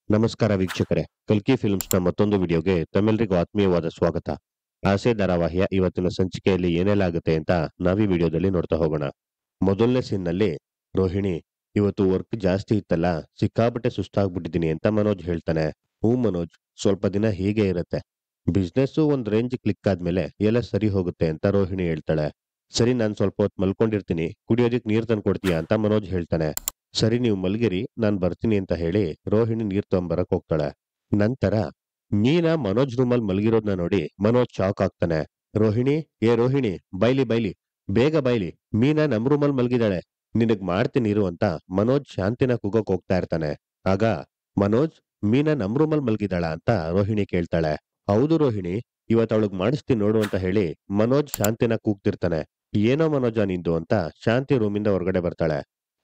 ನಮಸ್ಕಾರ ವೀಕ್ಷಕರೇ, ಕಲ್ಕಿ ಫಿಲ್ಮ್ಸ್‌ನ ಮತ್ತೊಂದು ವಿಡಿಯೋಗೆ ತಮ್ಮೆಲ್ಲರಿಗೂ ಆತ್ಮೀಯವಾದ ಸ್ವಾಗತ. ಆಸೆ ಧಾರಾವಾಹಿಯ ಇವತ್ತಿನ ಸಂಚಿಕೆಯಲ್ಲಿ ಏನೆಲ್ಲ ಆಗುತ್ತೆ ಅಂತ ನಾವೀ ವಿಡಿಯೋದಲ್ಲಿ ನೋಡ್ತಾ ಹೋಗೋಣ. ಮೊದಲನೇ ಸೀನ್‌ನಲ್ಲಿ ರೋಹಿಣಿ, "ಇವತ್ತು ವರ್ಕ್ ಜಾಸ್ತಿ ಇತ್ತಲ್ಲ, ಸಿಕ್ಕಾಪಟ್ಟೆ ಸುಸ್ತಾಗ್ಬಿಟ್ಟಿದೀನಿ" ಅಂತ ಮನೋಜ್ ಹೇಳ್ತಾನೆ. "ಹ್ಞೂ ಮನೋಜ್, ಸ್ವಲ್ಪ ದಿನ ಹೀಗೆ ಇರತ್ತೆ. ಬಿಸ್ನೆಸ್ಸು ಒಂದ್ ರೇಂಜ್ ಕ್ಲಿಕ್ ಆದ್ಮೇಲೆ ಎಲ್ಲ ಸರಿ ಹೋಗುತ್ತೆ" ಅಂತ ರೋಹಿಣಿ ಹೇಳ್ತಾಳೆ. "ಸರಿ, ನಾನ್ ಸ್ವಲ್ಪ ಹೊತ್ತು ಮಲ್ಕೊಂಡಿರ್ತೀನಿ, ಕುಡಿಯೋದಿಕ್ ನೀರ್ ತಂದ್ಕೊಡ್ತೀಯಾ" ಅಂತ ಮನೋಜ್ ಹೇಳ್ತಾನೆ. "ಸರಿ, ನೀವು ಮಲ್ಗಿರಿ, ನಾನ್ ಬರ್ತೀನಿ" ಅಂತ ಹೇಳಿ ರೋಹಿಣಿ ನೀರ್ ತಗೊಂಬರಕ್ ಹೋಗ್ತಾಳೆ. ನಂತರ ಮೀನಾ ಮನೋಜ್ ರೂಮಲ್ಲಿ ಮಲಗಿರೋದ್ನ ನೋಡಿ ಮನೋಜ್ ಶಾಕ್ ಆಗ್ತಾನೆ. "ರೋಹಿಣಿ, ಏ ರೋಹಿಣಿ, ಬೈಲಿ ಬೈಲಿ, ಬೇಗ ಬೈಲಿ, ಮೀನಾ ನಮ್ ರೂಮಲ್ಲಿ ಮಲಗಿದಾಳೆ, ನಿನಗ್ ಮಾಡ್ತೀನಿ ಇರು" ಅಂತ ಮನೋಜ್ ಶಾಂತಿನ ಕೂಗೋಕ್ ಹೋಗ್ತಾ ಇರ್ತಾನೆ. ಆಗ ಮನೋಜ್, "ಮೀನಾ ನಮ್ ರೂಮಲ್ಲಿ ಮಲಗಿದಾಳ ಅಂತ ರೋಹಿಣಿ ಕೇಳ್ತಾಳೆ. "ಹೌದು ರೋಹಿಣಿ, ಇವತ್ ಅವಳಿಗ್ ಮಾಡಿಸ್ತೀನಿ ನೋಡು" ಅಂತ ಹೇಳಿ ಮನೋಜ್ ಶಾಂತಿನ ಕೂಗ್ತಿರ್ತಾನೆ. "ಏನೋ ಮನೋಜ ನಿಂದು" ಅಂತ ಶಾಂತಿ ರೂಮಿಂದ ಹೊರಗಡೆ ಬರ್ತಾಳೆ.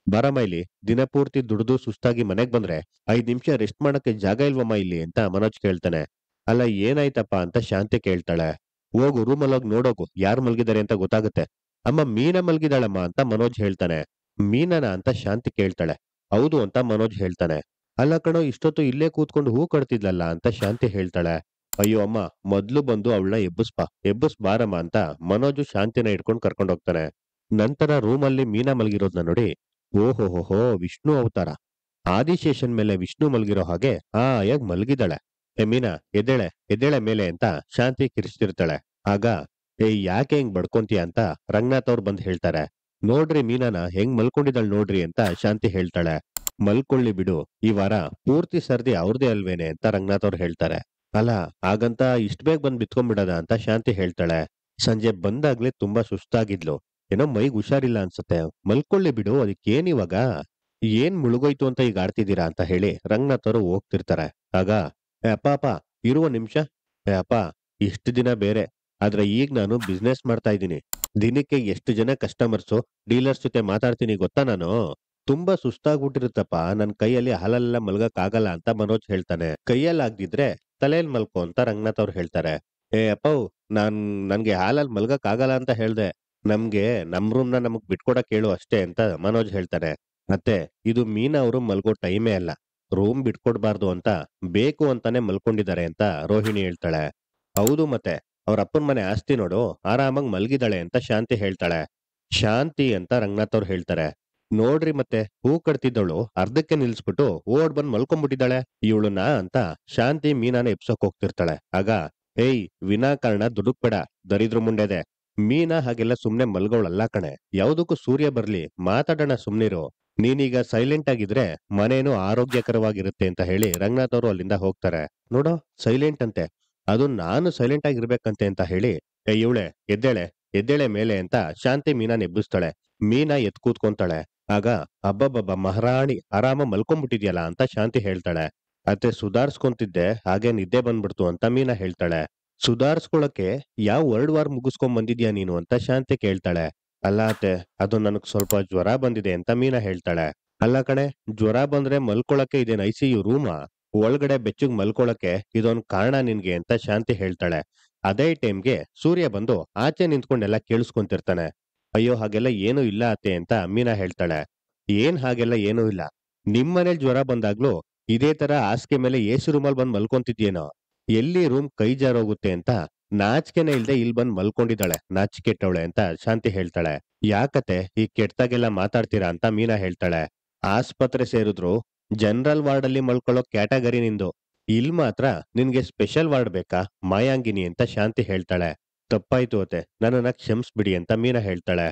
"ಬಾರಮ್ಮ ಇಲ್ಲಿ, ದಿನಪೂರ್ತಿ ದುಡ್ದು ಸುಸ್ತಾಗಿ ಮನೆಗ್ ಬಂದ್ರೆ 5 ನಿಮಿಷ ರೆಸ್ಟ್ ಮಾಡಕ್ಕೆ ಜಾಗ ಇಲ್ವಮ್ಮ ಇಲ್ಲಿ" ಅಂತ ಮನೋಜ್ ಕೇಳ್ತಾನೆ. "ಅಲ್ಲ, ಏನಾಯ್ತಪ್ಪ" ಅಂತ ಶಾಂತಿ ಕೇಳ್ತಾಳೆ. "ಹೋಗು, ರೂಮಲ್ಲೋಗ್ ನೋಡೋಗು, ಯಾರ್ ಮಲ್ಗಿದಾರೆ ಅಂತ ಗೊತ್ತಾಗುತ್ತೆ." "ಅಮ್ಮ, ಮೀನಾ ಮಲ್ಗಿದಾಳಮ್ಮ" ಅಂತ ಮನೋಜ್ ಹೇಳ್ತಾನೆ. "ಮೀನಾನ?" ಅಂತ ಶಾಂತಿ ಕೇಳ್ತಾಳೆ. "ಹೌದು" ಅಂತ ಮನೋಜ್ ಹೇಳ್ತಾನೆ. "ಅಲ್ಲ ಕಣೋ, ಇಷ್ಟೊತ್ತು ಇಲ್ಲೇ ಕೂತ್ಕೊಂಡು ಹೂ ಕಟ್ತಿದ್ಲಲ್ಲ" ಅಂತ ಶಾಂತಿ ಹೇಳ್ತಾಳೆ. "ಅಯ್ಯೋ ಅಮ್ಮ, ಮೊದ್ಲು ಬಂದು ಅವಳನ್ನ ಎಬ್ಬಸ್ ಬಾರಮ್ಮ" ಅಂತ ಮನೋಜು ಶಾಂತಿನ ಹಿಡ್ಕೊಂಡು ಕರ್ಕೊಂಡ್ ಹೋಗ್ತಾನೆ. ನಂತರ ರೂಮಲ್ಲಿ ಮೀನಾ ಮಲಗಿರೋದ್ನ ನೋಡಿ, "ಓಹೋಹೋಹೋ, ವಿಷ್ಣು ಅವತಾರ! ಆದಿಶೇಷನ್ ಮೇಲೆ ವಿಷ್ಣು ಮಲಗಿರೋ ಹಾಗೆ ಹಾಯಾಗ್ ಮಲಗಿದಾಳೆ. ಏ ಮೀನಾ, ಎದ್ದೇಳೆ, ಎದ್ದೇಳೆ ಮೇಲೆ" ಅಂತ ಶಾಂತಿ ಕಿರ್ಚ್ತಿರ್ತಾಳೆ. ಆಗ, "ಏಯ್, ಯಾಕೆ ಹಿಂಗ್ ಬಡ್ಕೊಂತೀಯ" ಅಂತ ರಂಗನಾಥ್ ಅವ್ರು ಬಂದ್ ಹೇಳ್ತಾರೆ. "ನೋಡ್ರಿ ಮೀನಾನ ಹೆಂಗ್ ಮಲ್ಕೊಂಡಿದ್ದಾಳ್ ನೋಡ್ರಿ" ಅಂತ ಶಾಂತಿ ಹೇಳ್ತಾಳೆ. "ಮಲ್ಕೊಳ್ಳಿ ಬಿಡು, ಈ ವಾರ ಪೂರ್ತಿ ಸರ್ದಿ ಅವ್ರದೇ ಅಲ್ವೇನೆ" ಅಂತ ರಂಗನಾಥ್ ಅವ್ರು ಹೇಳ್ತಾರೆ. "ಅಲ್ಲ, ಹಾಗಂತ ಇಷ್ಟ್ ಬೇಗ ಬಂದ್ ಬಿತ್ಕೊಂಡ್ಬಿಡದ" ಅಂತ ಶಾಂತಿ ಹೇಳ್ತಾಳೆ. "ಸಂಜೆ ಬಂದಾಗ್ಲೇ ತುಂಬಾ ಸುಸ್ತಾಗಿದ್ಲು, ಏನೋ ಮೈಗ್ ಹುಷಾರಿಲ್ಲ ಅನ್ಸುತ್ತೆ, ಮಲ್ಕೊಳ್ಳಿ ಬಿಡು, ಅದಕ್ಕೇನಿವಾಗ, ಏನ್ ಮುಳುಗೋಯ್ತು ಅಂತ ಈಗ ಆಡ್ತಿದ್ದೀರಾ" ಅಂತ ಹೇಳಿ ರಂಗನಾಥ್ ಅವರು ಹೋಗ್ತಿರ್ತಾರೆ. ಆಗ, "ಏ ಅಪ್ಪ ಅಪ್ಪ, ಇರು ಒಂದ್ ನಿಮಿಷ. ಏ ಅಪ್ಪ, ಇಷ್ಟು ದಿನ ಬೇರೆ, ಆದ್ರೆ ಈಗ ನಾನು ಬಿಸ್ನೆಸ್ ಮಾಡ್ತಾ ಇದ್ದೀನಿ. ದಿನಕ್ಕೆ ಎಷ್ಟು ಜನ ಕಸ್ಟಮರ್ಸು, ಡೀಲರ್ಸ್ ಜೊತೆ ಮಾತಾಡ್ತೀನಿ ಗೊತ್ತಾ ನಾನು. ತುಂಬಾ ಸುಸ್ತಾಗ್ಬಿಟ್ಟಿರುತ್ತಪ್ಪ, ನನ್ ಕೈಯಲ್ಲಿ ಹಾಲೆಲ್ಲ ಮಲ್ಗಕ್ ಆಗಲ್ಲ" ಅಂತ ಮನೋಜ್ ಹೇಳ್ತಾನೆ. "ಕೈಯಲ್ಲಿ ಆಗ್ದಿದ್ರೆ ತಲೆಯಲ್ಲಿ ಮಲ್ಕೋ" ಅಂತ ರಂಗನಾಥ್ ಅವ್ರು ಹೇಳ್ತಾರೆ. "ಏ ಅಪ್ಪವ್, ನಾನ್ ನನ್ಗೆ ಹಾಲಲ್ಲಿ ಮಲ್ಗಕ್ ಆಗಲ್ಲ ಅಂತ ಹೇಳ್ದೆ. ನಮ್ಗೆ ನಮ್ ರೂಮ್‌ನ ನಮಗ್ ಬಿಟ್ಕೊಡಕ್ ಹೇಳು ಅಷ್ಟೇ" ಅಂತ ಮನೋಜ್ ಹೇಳ್ತಾನೆ. "ಅತ್ತೆ, ಇದು ಮೀನಾ ಅವರು ಮಲ್ಗೋ ಟೈಮೇ ಅಲ್ಲ. ರೂಮ್ ಬಿಟ್ಕೊಡ್ಬಾರ್ದು ಅಂತ ಬೇಕು ಅಂತಾನೆ ಮಲ್ಕೊಂಡಿದ್ದಾರೆ" ಅಂತ ರೋಹಿಣಿ ಹೇಳ್ತಾಳೆ. "ಹೌದು ಮತ್ತೆ, ಅವ್ರ ಅಪ್ಪನ್ ಮನೆ ಆಸ್ತಿ ನೋಡು, ಆರಾಮಾಗ್ ಮಲ್ಗಿದಾಳೆ" ಅಂತ ಶಾಂತಿ ಹೇಳ್ತಾಳೆ. "ಶಾಂತಿ" ಅಂತ ರಂಗನಾಥ್ ಅವ್ರು ಹೇಳ್ತಾರೆ. "ನೋಡ್ರಿ ಮತ್ತೆ, ಹೂ ಕಟ್ತಿದ್ದವಳು ಅರ್ಧಕ್ಕೆ ನಿಲ್ಸ್ಬಿಟ್ಟು ಓಡ್ ಬಂದ್ ಮಲ್ಕೊಂಡ್ಬಿಟ್ಟಿದ್ದಾಳೆ, ಇವಳನ್ನ" ಅಂತ ಶಾಂತಿ ಮೀನಾನ ಎಬ್ಸಕ್ ಹೋಗ್ತಿರ್ತಾಳೆ. ಆಗ, "ಏಯ್, ವಿನಾಕಾರಣ ದುಡುಕ್ಬೇಡ, ದರಿದ್ರ ಮುಂಡೆದೆ. ಮೀನಾ ಹಾಗೆಲ್ಲ ಸುಮ್ನೆ ಮಲ್ಗೋಳಲ್ಲ ಕಣೆ. ಯಾವ್ದಕ್ಕೂ ಸೂರ್ಯ ಬರ್ಲಿ, ಮಾತಾಡೋಣ, ಸುಮ್ನಿರು. ನೀನೀಗ ಸೈಲೆಂಟ್ ಆಗಿದ್ರೆ ಮನೇನು ಆರೋಗ್ಯಕರವಾಗಿರುತ್ತೆ" ಅಂತ ಹೇಳಿ ರಂಗನಾಥ್ ಅವರು ಅಲ್ಲಿಂದ ಹೋಗ್ತಾರೆ. "ನೋಡೋ, ಸೈಲೆಂಟ್ ಅಂತೆ, ಅದು ನಾನು ಸೈಲೆಂಟ್ ಆಗಿರ್ಬೇಕಂತೆ" ಅಂತ ಹೇಳಿ, "ಏ ಇವ್ಳೆ, ಎದ್ದೇಳೆ, ಎದ್ದೇಳೆ ಮೇಲೆ" ಅಂತ ಶಾಂತಿ ಮೀನಾನ ಎಬ್ಬಿಸ್ತಾಳೆ. ಮೀನಾ ಎದ್ದು ಕೂತ್ಕೊಂತಾಳೆ. ಆಗ, "ಅಬ್ಬಬ್ಬಬ್ಬಾ ಮಹಾರಾಣಿ, ಆರಾಮಾಗ್ ಮಲ್ಕೊಂಡ್ಬಿಟ್ಟಿದ್ಯಲ್ಲ" ಅಂತ ಶಾಂತಿ ಹೇಳ್ತಾಳೆ. "ಅತ್ತೆ, ಸುಧಾರ್ಸ್ಕೊಂತಿದ್ದೆ, ಹಾಗೆ ನಿದ್ದೆ ಬಂದ್ಬಿಡ್ತು" ಅಂತ ಮೀನಾ ಹೇಳ್ತಾಳೆ. "ಸುಧಾರ್ಸ್ಕೊಳಕ್ಕೆ ಯಾವ ವರ್ಡ್ ವಾರ್ ಮುಗಿಸ್ಕೊಂಡ್ ಬಂದಿದ್ಯಾ ನೀನು" ಅಂತ ಶಾಂತಿ ಕೇಳ್ತಾಳೆ. "ಅಲ್ಲ ಅತ್ತೆ, ಅದು ನನಗ್ ಸ್ವಲ್ಪ ಜ್ವರ ಬಂದಿದೆ" ಅಂತ ಮೀನಾ ಹೇಳ್ತಾಳೆ. "ಅಲ್ಲ ಕಣೆ, ಜ್ವರ ಬಂದ್ರೆ ಮಲ್ಕೊಳಕ್ಕೆ ಇದೇನ್ ಐಸಿಯು ರೂಮಾ? ಒಳಗಡೆ ಬೆಚ್ಚಗ್ ಮಲ್ಕೊಳಕ್ಕೆ ಇದೊಂದ್ ಕಾರಣ ನಿನ್ಗೆ" ಅಂತ ಶಾಂತಿ ಹೇಳ್ತಾಳೆ. ಅದೇ ಟೈಮ್‌ಗೆ ಸೂರ್ಯ ಬಂದು ಆಚೆ ನಿಂತ್ಕೊಂಡೆಲ್ಲ ಕೇಳಿಸ್ಕೊಂತಿರ್ತಾನೆ. "ಅಯ್ಯೋ, ಹಾಗೆಲ್ಲ ಏನೂ ಇಲ್ಲ ಅತ್ತೆ" ಅಂತ ಮೀನಾ ಹೇಳ್ತಾಳೆ. "ಏನ್ ಹಾಗೆಲ್ಲ ಏನೂ ಇಲ್ಲ? ನಿಮ್ಮನೇಲ್ ಜ್ವರ ಬಂದಾಗ್ಲೂ ಇದೇ ತರ ಹಾಸಿಗೆ ಮೇಲೆ ಎಸಿ ರೂಮಲ್ಲಿ ಬಂದ್ ಮಲ್ಕೊಂತಿದ್ಯೇನೋ? ಎಲ್ಲಿ ರೂಮ್ ಕೈ ಜಾರೋಗುತ್ತೆ ಅಂತ ನಾಚಿಕೆನೇ ಇಲ್ದೆ ಇಲ್ಲಿ ಬಂದ್ ಮಲ್ಕೊಂಡಿದ್ದಾಳೆ, ನಾಚಿಕೆಟ್ಟವಳೆ" ಅಂತ ಶಾಂತಿ ಹೇಳ್ತಾಳೆ. "ಯಾಕತ್ತೆ ಈ ಕೆಟ್ದಾಗೆಲ್ಲ ಮಾತಾಡ್ತೀರಾ" ಅಂತ ಮೀನಾ ಹೇಳ್ತಾಳೆ. "ಆಸ್ಪತ್ರೆ ಸೇರಿದ್ರು ಜನರಲ್ ವಾರ್ಡ್ ಅಲ್ಲಿ ಮಲ್ಕೊಳ್ಳೋ ಕ್ಯಾಟಗರಿ ನಿಂದು. ಇಲ್ ಮಾತ್ರ ನಿನ್ಗೆ ಸ್ಪೆಷಲ್ ವಾರ್ಡ್ ಬೇಕಾ, ಮಾಯಾಂಗಿನಿ" ಅಂತ ಶಾಂತಿ ಹೇಳ್ತಾಳೆ. "ತಪ್ಪಾಯ್ತು ಅತ್ತೆ, ನನ್ನನ್ನ ಕ್ಷಮಿಸ್ಬಿಡಿ" ಅಂತ ಮೀನಾ ಹೇಳ್ತಾಳೆ.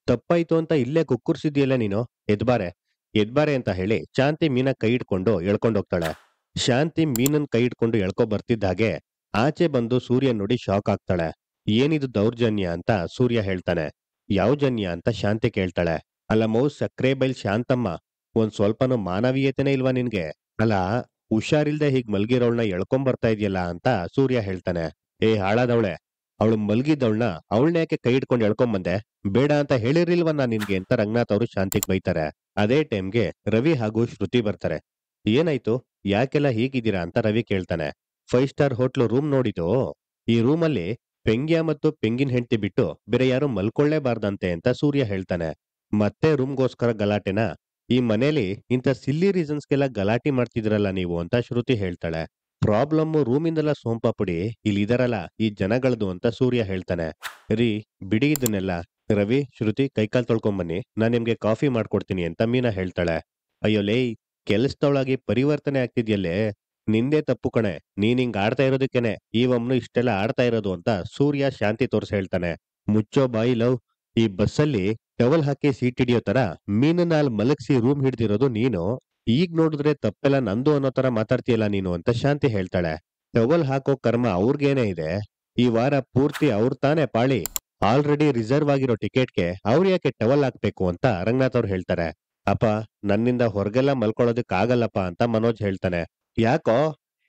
"ತಪ್ಪಾಯ್ತು ಅಂತ ಇಲ್ಲೇ ಕುಕ್ಕುರ್ಸಿದ್ಯಲ್ಲ ನೀನು, ಎದ್ಬಾರೆ, ಎದ್ಬಾರೆ" ಅಂತ ಹೇಳಿ ಶಾಂತಿ ಮೀನಾ ಕೈ ಹಿಡ್ಕೊಂಡು ಎಳ್ಕೊಂಡೋಗ್ತಾಳೆ. ಶಾಂತಿ ಮೀನನ್ ಕೈ ಹಿಡ್ಕೊಂಡು ಎಳ್ಕೊ ಬರ್ತಿದ್ದ ಹಾಗೆ ಆಚೆ ಬಂದು ಸೂರ್ಯ ನೋಡಿ ಶಾಕ್ ಆಗ್ತಾಳೆ. "ಏನಿದು ದೌರ್ಜನ್ಯ" ಅಂತ ಸೂರ್ಯ ಹೇಳ್ತಾನೆ. "ಯಾವ ಜನ್ಯ" ಅಂತ ಶಾಂತಿ ಕೇಳ್ತಾಳೆ. "ಅಲ್ಲಮ್ಮೋ ಸಕ್ರೆ ಬೈಲ್ ಶಾಂತಮ್ಮ, ಒಂದ್ ಸ್ವಲ್ಪನೂ ಮಾನವೀಯತೆನೇ ಇಲ್ವಾ ನಿನ್ಗೆ? ಅಲ್ಲ, ಹುಷಾರಿಲ್ದೆ ಹೀಗ್ ಮಲ್ಗಿರೋಳ್ನ ಎಳ್ಕೊಂಬರ್ತಾ ಇದ್ಯಲ್ಲ" ಅಂತ ಸೂರ್ಯ ಹೇಳ್ತಾನೆ. "ಏ ಹಾಳಾದವ್ಳೆ, ಅವಳು ಮಲ್ಗಿದ್ದವಳನ್ನ ಅವಳನ್ನೇಕೆ ಕೈ ಹಿಡ್ಕೊಂಡು ಎಳ್ಕೊಂಬಂದೆ? ಬೇಡ ಅಂತ ಹೇಳಿರ್ಲಿಲ್ವಾ ನಾನ್ ನಿನ್ಗೆ" ಅಂತ ರಂಗನಾಥ್ ಅವರು ಶಾಂತಿಗ್ ಬೈತಾರೆ. ಅದೇ ಟೈಮ್‌ಗೆ ರವಿ ಹಾಗೂ ಶ್ರುತಿ ಬರ್ತಾರೆ. "ಏನಾಯ್ತು, ಯಾಕೆಲ್ಲ ಹೀಗಿದ್ದೀರಾ" ಅಂತ ರವಿ ಕೇಳ್ತಾನೆ. "5 ಸ್ಟಾರ್ ಹೋಟ್ಲು ರೂಮ್ ನೋಡಿದ್ದು, ಈ ರೂಮಲ್ಲಿ ಪೆಂಗ್ಯ ಮತ್ತು ಪೆಂಗಿನ್ ಹೆಂಡ್ತಿ ಬಿಟ್ಟು ಬೇರೆ ಯಾರು ಮಲ್ಕೊಳ್ಳೇಬಾರ್ದಂತೆ" ಅಂತ ಸೂರ್ಯ ಹೇಳ್ತಾನೆ. "ಮತ್ತೆ ರೂಮ್‌ಗೋಸ್ಕರ ಗಲಾಟೆನಾ? ಈ ಮನೇಲಿ ಇಂಥ ಸಿಲ್ಲಿ ರೀಸನ್ಸ್ಗೆಲ್ಲ ಗಲಾಟೆ ಮಾಡ್ತಿದ್ರಲ್ಲ ನೀವು ಅಂತ ಶ್ರುತಿ ಹೇಳ್ತಾಳೆ. ಪ್ರಾಬ್ಲಮ್ ರೂಮಿಂದೆಲ್ಲ ಸೋಂಪಾಪುಡಿ ಇಲ್ಲಿ ಇದರಲ್ಲ ಈ ಜನಗಳದು ಅಂತ ಸೂರ್ಯ ಹೇಳ್ತಾನೆ. ರೀ ಬಿಡಿ ಇದನ್ನೆಲ್ಲ. ರವಿ ಶ್ರುತಿ ಕೈಕಾಲ್ ತೊಳ್ಕೊಂಬನ್ನಿ, ನಾನ್ ನಿಮ್ಗೆ ಕಾಫಿ ಮಾಡ್ಕೊಡ್ತೀನಿ ಅಂತ ಮೀನಾ ಹೇಳ್ತಾಳೆ. ಅಯ್ಯೋ ಲೇ, ಕೆಲ್ಸದೊಳಗಿ ಪರಿವರ್ತನೆ ಆಗ್ತಿದ್ಯಲ್ಲೇ, ನಿಂದೇ ತಪ್ಪು ಕಣೆ. ನೀನ್ ಹಿಂಗ್ ಆಡ್ತಾ ಇರೋದಕ್ಕೇನೆ ಈ ಒಮ್ನು ಇಷ್ಟೆಲ್ಲ ಆಡ್ತಾ ಇರೋದು ಅಂತ ಸೂರ್ಯ ಶಾಂತಿ ತೋರ್ಸಿ ಹೇಳ್ತಾನೆ. ಮುಚ್ಚೋ ಬಾಯಿ ಲವ್. ಈ ಬಸ್ಸಲ್ಲಿ ಟವಲ್ ಹಾಕಿ ಸೀಟ್ ಹಿಡಿಯೋ ತರ ಮೀನನ್ನ ಅಲ್ಲಿ ಮಲಗಿಸಿ ರೂಮ್ ಹಿಡ್ದಿರೋದು ನೀನು. ಈಗ ನೋಡಿದ್ರೆ ತಪ್ಪೆಲ್ಲ ನಂದು ಅನ್ನೋ ತರ ಮಾತಾಡ್ತೀಯಲ್ಲ ನೀನು ಅಂತ ಶಾಂತಿ ಹೇಳ್ತಾಳೆ. ಟವಲ್ ಹಾಕೋ ಕರ್ಮ ಅವ್ರಿಗೇನೆ ಇದೆ. ಈ ವಾರ ಪೂರ್ತಿ ಅವ್ರ ತಾನೇ ಪಾಳಿ. ಆಲ್ರೆಡಿ ರಿಸರ್ವ್ ಆಗಿರೋ ಟಿಕೆಟ್ಗೆ ಅವ್ರು ಯಾಕೆ ಟವಲ್ ಹಾಕ್ಬೇಕು ಅಂತ ರಂಗನಾಥ್ ಅವ್ರು ಹೇಳ್ತಾರೆ. ಅಪ್ಪ, ನನ್ನಿಂದ ಹೊರಗೆಲ್ಲ ಮಲ್ಕೊಳ್ಳೋದಕ್ ಆಗಲ್ಲಪ್ಪ ಅಂತ ಮನೋಜ್ ಹೇಳ್ತಾನೆ. ಯಾಕೋ,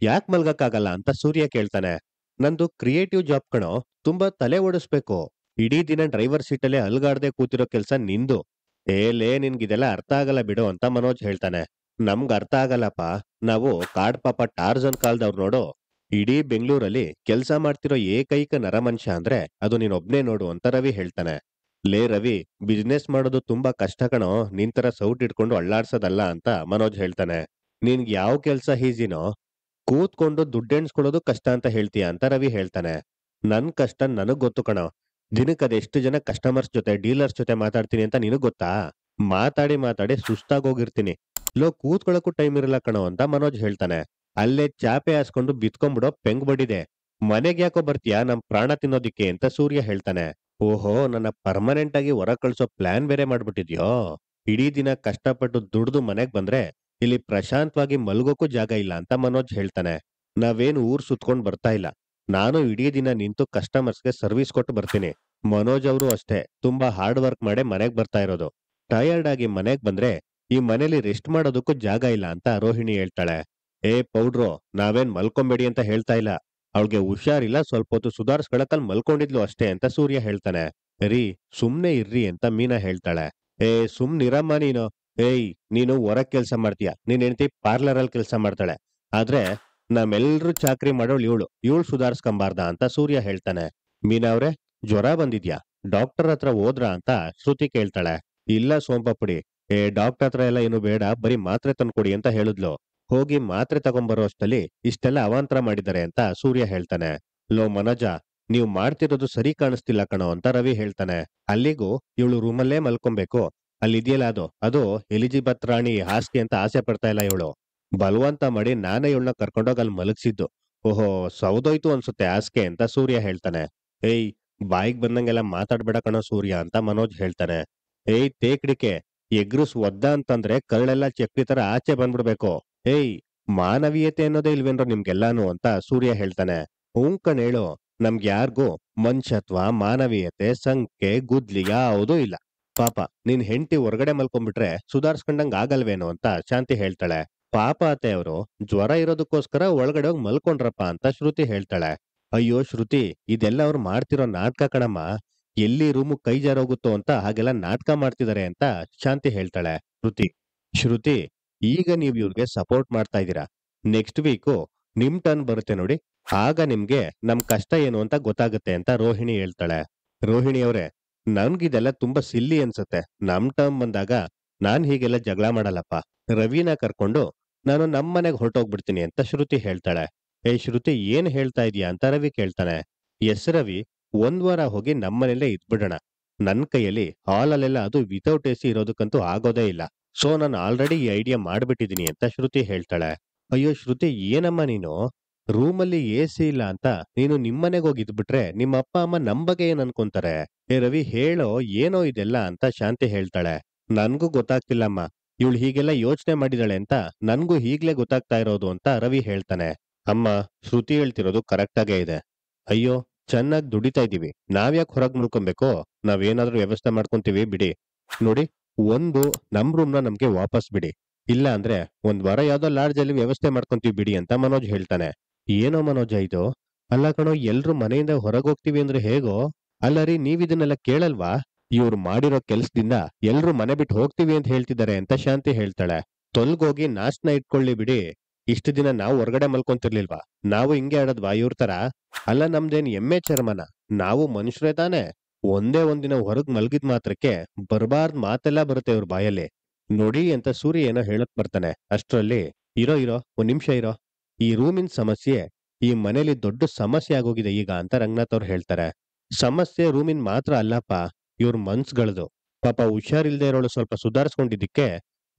ಯಾಕ್ ಮಲ್ಗಕ್ಕಾಗಲ್ಲ ಅಂತ ಸೂರ್ಯ ಕೇಳ್ತಾನೆ. ನಂದು ಕ್ರಿಯೇಟಿವ್ ಜಾಬ್ ಕಣೋ, ತುಂಬಾ ತಲೆ ಓಡಿಸ್ಬೇಕು. ಇಡೀ ದಿನ ಡ್ರೈವರ್ ಸೀಟಲ್ಲೇ ಅಲ್ಗಾಡ್ದೆ ಕೂತಿರೋ ಕೆಲ್ಸ ನಿಂದು. ಲೇ ನಿನ್ಗಿದೆಲ್ಲ ಅರ್ಥ ಆಗಲ್ಲ ಬಿಡು ಅಂತ ಮನೋಜ್ ಹೇಳ್ತಾನೆ. ನಮ್ಗ್ ಅರ್ಥ ಆಗಲ್ಲಪ್ಪ. ನಾವು ಕಾಡ್ ಪಾಪ ಟಾರ್ಜನ್ ಕಾಲ್ದವ್ರು ನೋಡು. ಇಡೀ ಬೆಂಗಳೂರಲ್ಲಿ ಕೆಲ್ಸ ಮಾಡ್ತಿರೋ ಏಕೈಕ ನರಮನುಷ್ಯ ಅಂದ್ರೆ ಅದು ನೀನೊಬ್ನೇ ನೋಡು ಅಂತ ರವಿ ಹೇಳ್ತಾನೆ. ಲೇ ರವಿ, ಬಿಸ್ನೆಸ್ ಮಾಡೋದು ತುಂಬಾ ಕಷ್ಟ ಕಣೋ, ನಿಂತರ ಸೌಟ್ ಇಟ್ಕೊಂಡು ಅಳ್ಳಾಡ್ಸೋದಲ್ಲ ಅಂತ ಮನೋಜ್ ಹೇಳ್ತಾನೆ. ನಿನ್ಗ್ ಯಾವ ಕೆಲ್ಸ ಈಸಿನೋ, ಕೂತ್ಕೊಂಡು ದುಡ್ಡೆಣ್ಸ್ಕೊಳ್ಳೋದು ಕಷ್ಟ ಅಂತ ಹೇಳ್ತೀಯ ಅಂತ ರವಿ ಹೇಳ್ತಾನೆ. ನನ್ ಕಷ್ಟ ನನಗ್ ಗೊತ್ತು ಕಣೋ. ದಿನಕ್ಕೆ ಅದೆಷ್ಟು ಜನ ಕಸ್ಟಮರ್ಸ್ ಜೊತೆ ಡೀಲರ್ಸ್ ಜೊತೆ ಮಾತಾಡ್ತೀನಿ ಅಂತ ನಿನಗ್ ಗೊತ್ತಾ? ಮಾತಾಡಿ ಮಾತಾಡಿ ಸುಸ್ತಾಗೋಗಿರ್ತೀನಿ. ಕೂತ್ಕೊಳ್ಳೋಕ್ಕೂ ಟೈಮ್ ಇರಲ್ಲ ಕಣೋ ಅಂತ ಮನೋಜ್ ಹೇಳ್ತಾನೆ. ಅಲ್ಲೇ ಚಾಪೆ ಹಾಸ್ಕೊಂಡು ಬಿತ್ಕೊಂಡ್ಬಿಡೋ ಪೆಂಗ್ ಬಡಿದೆ. ಮನೆಗ್ ಯಾಕೋ ಬರ್ತೀಯಾ ನಮ್ ಪ್ರಾಣ ತಿನ್ನೋದಿಕ್ಕೆ ಅಂತ ಸೂರ್ಯ ಹೇಳ್ತಾನೆ. ಓಹೋ, ನನ್ನ ಪರ್ಮನೆಂಟ್ ಆಗಿ ಹೊರ ಕಳ್ಸೋ ಪ್ಲಾನ್ ಬೇರೆ ಮಾಡ್ಬಿಟ್ಟಿದ್ಯೋ. ಇಡೀ ದಿನ ಕಷ್ಟಪಟ್ಟು ದುಡ್ದು ಮನೆಗ್ ಬಂದ್ರೆ ಇಲ್ಲಿ ಪ್ರಶಾಂತವಾಗಿ ಮಲ್ಗೋಕ್ಕೂ ಜಾಗ ಇಲ್ಲ ಅಂತ ಮನೋಜ್ ಹೇಳ್ತಾನೆ. ನಾವೇನು ಊರ್ ಸುತ್ಕೊಂಡ್ ಬರ್ತಾ ಇಲ್ಲ. ನಾನು ಇಡೀ ದಿನ ನಿಂತು ಕಸ್ಟಮರ್ಸ್ಗೆ ಸರ್ವಿಸ್ ಕೊಟ್ಟು ಬರ್ತೀನಿ. ಮನೋಜ್ ಅವರು ಅಷ್ಟೇ ತುಂಬಾ ಹಾರ್ಡ್ ವರ್ಕ್ ಮಾಡಿ ಮನೆಗ್ ಬರ್ತಾ ಇರೋದು. ಟಯರ್ಡ್ ಆಗಿ ಮನೆಗ್ ಬಂದ್ರೆ ಈ ಮನೇಲಿ ರೆಸ್ಟ್ ಮಾಡೋದಕ್ಕೂ ಜಾಗ ಇಲ್ಲ ಅಂತ ರೋಹಿಣಿ ಹೇಳ್ತಾಳೆ. ಪೌಡ್ರು, ನಾವೇನ್ ಮಲ್ಕೊಂಬೇಡಿ ಅಂತ ಹೇಳ್ತಾ ಇಲ್ಲ. ಅವಳಿಗೆ ಹುಷಾರಿಲ್ಲ, ಸ್ವಲ್ಪ ಹೊತ್ತು ಸುಧಾರ್ಸ್ಕೊಳಕಲ್ ಮಲ್ಕೊಂಡಿದ್ಲು ಅಷ್ಟೇ ಅಂತ ಸೂರ್ಯ ಹೇಳ್ತಾನೆ. ರೀ ಸುಮ್ನೆ ಇರ್ರಿ ಅಂತ ಮೀನಾ ಹೇಳ್ತಾಳೆ. ಸುಮ್ನಿರಮ್ಮ ನೀನು. ನೀನು ಹೊರಗ್ ಕೆಲ್ಸ ಮಾಡ್ತೀಯ, ನಿನ್ ಹೆಂಡತಿ ಪಾರ್ಲರ್ ಅಲ್ಲಿ ಕೆಲ್ಸ ಮಾಡ್ತಾಳೆ. ಆದ್ರೆ ನಮ್ಮೆಲ್ರೂ ಚಾಕ್ರಿ ಮಾಡೋಳು ಇವಳು ಸುಧಾರ್ಸ್ಕೊಂಬಾರ್ದ ಅಂತ ಸೂರ್ಯ ಹೇಳ್ತಾನೆ. ಮೀನಾ ಅವ್ರೆ, ಜ್ವರ ಬಂದಿದ್ಯಾ, ಡಾಕ್ಟರ್ ಹತ್ರ ಹೋದ್ರಾ ಅಂತ ಶ್ರುತಿ ಕೇಳ್ತಾಳೆ. ಇಲ್ಲ ಸೋಂಪಪುಡಿ, ಡಾಕ್ಟರ್ ಹತ್ರ ಎಲ್ಲ ಏನು ಬೇಡ, ಬರೀ ಮಾತ್ರೆ ತಂದ್ಕೊಡಿ ಅಂತ ಹೇಳಿದ್ಲು. ಹೋಗಿ ಮಾತ್ರೆ ತಗೊಂಬರೋ ಅಷ್ಟಲ್ಲಿ ಇಷ್ಟೆಲ್ಲ ಅವಾಂತರ ಮಾಡಿದ್ದಾರೆ ಅಂತ ಸೂರ್ಯ ಹೇಳ್ತಾನೆ. ಲೋ ಮನೋಜ, ನೀವ್ ಮಾಡ್ತಿರೋದು ಸರಿ ಕಾಣಿಸ್ತಿಲ್ಲ ಕಣೋ ಅಂತ ರವಿ ಹೇಳ್ತಾನೆ. ಅಲ್ಲಿಗೂ ಇವಳು ರೂಮಲ್ಲೇ ಮಲ್ಕೊಬೇಕು, ಅಲ್ಲಿದೆಯಲ್ಲ ಅದು ಎಲಿಜಿಬೆತ್ ರಾಣಿ ಹಾಸ್ತಿ ಅಂತ ಆಸೆ ಪಡ್ತಾ ಇಲ್ಲ ಇವಳು. ಬಲವಂತ ಮಾಡಿ ನಾನೇ ಇವಳನ್ನ ಕರ್ಕೊಂಡೋಗಿ ಅಲ್ಲಿ ಮಲಗಿಸಿದ್ದು. ಓಹೋ, ಸೌದೋಯ್ತು ಅನ್ಸುತ್ತೆ ಹಾಸ್ಗೆ ಅಂತ ಸೂರ್ಯ ಹೇಳ್ತಾನೆ. ಬಾಯಿಗ್ ಬಂದಂಗೆಲ್ಲ ಮಾತಾಡ್ಬೇಡ ಕಣೋ ಸೂರ್ಯ ಅಂತ ಮನೋಜ್ ಹೇಳ್ತಾನೆ. ತೇಕ್ಡಿಕೆ, ಎಗ್ರುಸ್ ಒದ್ದ ಅಂತಂದ್ರೆ ಕರಳೆಲ್ಲ ಚಕ್ಲಿ ತರ ಆಚೆ ಬಂದ್ಬಿಡ್ಬೇಕು. ಮಾನವೀಯತೆ ಅನ್ನೋದೇ ಇಲ್ವೇನ್ರೋ ನಿಮ್ಗೆಲ್ಲಾನು ಅಂತ ಸೂರ್ಯ ಹೇಳ್ತಾನೆ. ಕಣ್ ಹೇಳು, ನಮ್ಗ್ಯಾರ್ಗೂ ಮನುಷ್ಯತ್ವ, ಮಾನವೀಯತೆ, ಸಂಖ್ಯೆ, ಗುದ್ಲಿ ಯಾವುದೂ ಇಲ್ಲ. ಪಾಪ ನಿನ್ ಹೆಂಡತಿ ಹೊರಗಡೆ ಮಲ್ಕೊಂಡ್ಬಿಟ್ರೆ ಸುಧಾರ್ಸ್ಕೊಂಡಂಗ್ ಆಗಲ್ವೇನೋ ಅಂತ ಶಾಂತಿ ಹೇಳ್ತಾಳೆ. ಪಾಪ ಅತ್ತೆ ಅವರು ಜ್ವರ ಇರೋದಕ್ಕೋಸ್ಕರ ಒಳಗಡೆ ಹೋಗಿ ಮಲ್ಕೊಂಡ್ರಪ್ಪ ಅಂತ ಶ್ರುತಿ ಹೇಳ್ತಾಳೆ. ಅಯ್ಯೋ ಶ್ರುತಿ, ಇದೆಲ್ಲ ಅವ್ರು ಮಾಡ್ತಿರೋ ನಾಟಕ ಕಣಮ್ಮ. ಎಲ್ಲಿ ರೂಮು ಕೈ ಜಾರೋಗುತ್ತೋ ಅಂತ ಹಾಗೆಲ್ಲ ನಾಟಕ ಮಾಡ್ತಿದ್ದಾರೆ ಅಂತ ಶಾಂತಿ ಹೇಳ್ತಾಳೆ. ಶ್ರುತಿ, ಈಗ ನೀವ್ ಇವ್ರಿಗೆ ಸಪೋರ್ಟ್ ಮಾಡ್ತಾ ಇದ್ದೀರಾ. ನೆಕ್ಸ್ಟ್ ವೀಕು ನಿಮ್ ಟರ್ನ್ ಬರುತ್ತೆ ನೋಡಿ, ಆಗ ನಿಮ್ಗೆ ನಮ್ ಕಷ್ಟ ಏನು ಅಂತ ಗೊತ್ತಾಗುತ್ತೆ ಅಂತ ರೋಹಿಣಿ ಹೇಳ್ತಾಳೆ. ರೋಹಿಣಿ ಅವರೇ, ನನ್ಗಿದೆಲ್ಲ ತುಂಬಾ ಸಿಲ್ಲಿ ಅನ್ಸುತ್ತೆ. ನಮ್ ಟರ್ಮ್ ಬಂದಾಗ ನಾನ್ ಹೀಗೆಲ್ಲ ಜಗಳ ಮಾಡಲ್ಲಪ್ಪ. ರವಿನ ಕರ್ಕೊಂಡು ನಾನು ನಮ್ಮನೆಗ್ ಹೊರಟೋಗ್ಬಿಡ್ತೀನಿ ಅಂತ ಶ್ರುತಿ ಹೇಳ್ತಾಳೆ. ಶ್ರುತಿ, ಏನ್ ಹೇಳ್ತಾ ಇದೀಯಾ ಅಂತ ರವಿ ಕೇಳ್ತಾನೆ. ಎಸ್ ರವಿ, ಒಂದ್ ವಾರ ಹೋಗಿ ನಮ್ಮನೇಲೇ ಇದ್ಬಿಡೋಣ. ನನ್ ಕೈಯಲ್ಲಿ ಹಾಲಲ್ಲೆಲ್ಲ ಅದು ವಿತೌಟ್ ಎಸಿ ಇರೋದಕ್ಕಂತೂ ಆಗೋದೇ ಇಲ್ಲ. ಸೊ ನಾನು ಆಲ್ರೆಡಿ ಈ ಐಡಿಯಾ ಮಾಡ್ಬಿಟ್ಟಿದೀನಿ ಅಂತ ಶ್ರುತಿ ಹೇಳ್ತಾಳೆ. ಅಯ್ಯೋ ಶ್ರುತಿ, ಏನಮ್ಮ ನೀನು, ರೂಮಲ್ಲಿ ಎಸಿ ಇಲ್ಲ ಅಂತ ನೀನು ನಿಮ್ಮನೆಗೆ ಹೋಗಿ ಇದ್ಬಿಟ್ರೆ ನಿಮ್ಮ ಅಪ್ಪ ಅಮ್ಮ ನಮ್ ಬಗ್ಗೆ ಏನ್ ಅನ್ಕೊಂತಾರೆ? ರವಿ ಹೇಳೋ, ಏನೋ ಇದೆಲ್ಲ ಅಂತ ಶಾಂತಿ ಹೇಳ್ತಾಳೆ. ನನ್ಗೂ ಗೊತ್ತಾಗ್ತಿಲ್ಲಮ್ಮ, ಇವಳು ಹೀಗೆಲ್ಲ ಯೋಚನೆ ಮಾಡಿದಾಳೆ ಅಂತ ನನ್ಗೂ ಈಗ್ಲೇ ಗೊತ್ತಾಗ್ತಾ ಇರೋದು ಅಂತ ರವಿ ಹೇಳ್ತಾನೆ. ಅಮ್ಮ, ಶ್ರುತಿ ಹೇಳ್ತಿರೋದು ಕರೆಕ್ಟ್ ಆಗೇ ಇದೆ. ಅಯ್ಯೋ, ಚೆನ್ನಾಗಿ ದುಡಿತಾ ಇದೀವಿ, ನಾವ್ಯಾಕೆ ಹೊರಗ್ ಮುಳ್ಕೊಬೇಕು? ನಾವೇನಾದ್ರೂ ವ್ಯವಸ್ಥೆ ಮಾಡ್ಕೊಂತೀವಿ ಬಿಡಿ. ನೋಡಿ, ಒಂದು ನಮ್ ರೂಮ್ನ ನಮ್ಗೆ ವಾಪಸ್ ಬಿಡಿ, ಇಲ್ಲ ಅಂದ್ರೆ ಒಂದ್ ವಾರ ಯಾವ್ದೋ ಲಾಡ್ಜ್ ಅಲ್ಲಿ ವ್ಯವಸ್ಥೆ ಮಾಡ್ಕೊಂತೀವಿ ಬಿಡಿ ಅಂತ ಮನೋಜ್ ಹೇಳ್ತಾನೆ. ಏನೋ ಮನೋಜ ಇದು? ಅಲ್ಲ ಕಣೋ, ಎಲ್ರು ಮನೆಯಿಂದ ಹೊರಗ್ ಹೋಗ್ತೀವಿ ಅಂದ್ರೆ ಹೇಗೋ? ಅಲ್ಲ ರೀ, ನೀವ್ ಇದನ್ನೆಲ್ಲ ಕೇಳಲ್ವಾ? ಇವ್ರು ಮಾಡಿರೋ ಕೆಲ್ಸದಿಂದ ಎಲ್ರು ಮನೆ ಬಿಟ್ಟು ಹೋಗ್ತೀವಿ ಅಂತ ಹೇಳ್ತಿದ್ದಾರೆ ಅಂತ ಶಾಂತಿ ಹೇಳ್ತಾಳೆ. ತೊಲ್ಗೋಗಿ ನಾಶ್ನ ಇಟ್ಕೊಳ್ಳಿ ಬಿಡಿ. ಇಷ್ಟು ದಿನ ನಾವು ಹೊರಗಡೆ ಮಲ್ಕೊಂತಿರ್ಲಿಲ್ವಾ? ನಾವು ಹಿಂಗೆ ಆಡದ್ವಾ ಇವ್ರ ತರ? ಅಲ್ಲ, ನಮ್ದೇನ್ ಎಮ್ಮೆ ಚರ್ಮನ? ನಾವು ಮನುಷ್ಯರೇ ತಾನೆ. ಒಂದೇ ಒಂದಿನ ಹೊರಗ್ ಮಲ್ಗಿದ್ ಮಾತ್ರಕ್ಕೆ ಬರ್ಬಾರ್ದ್ ಮಾತೆಲ್ಲ ಬರುತ್ತೆ ಇವ್ರ ಬಾಯಲ್ಲಿ. ನೋಡಿ ಅಂತ ಸೂರ್ಯ ಏನೋ ಹೇಳಕ್ ಬರ್ತಾನೆ. ಅಷ್ಟ್ರಲ್ಲಿ ಇರೋ ಇರೋ ಒಂದ್ ನಿಮಿಷ ಇರೋ. ಈ ರೂಮಿನ ಸಮಸ್ಯೆ ಈ ಮನೇಲಿ ದೊಡ್ಡ ಸಮಸ್ಯೆ ಆಗೋಗಿದೆ ಈಗ ಅಂತ ರಂಗನಾಥ್ ಅವ್ರು ಹೇಳ್ತಾರೆ. ಸಮಸ್ಯೆ ರೂಮಿನ್ ಮಾತ್ರ ಅಲ್ಲಪ್ಪ, ಇವ್ರ ಮನ್ಸ್‌ಗಳ್ದು. ಪಾಪ ಹುಷಾರಿಲ್ದೇ ಇರೋಳು ಸ್ವಲ್ಪ ಸುಧಾರಿಸ್ಕೊಂಡಿದ್ದಕ್ಕೆ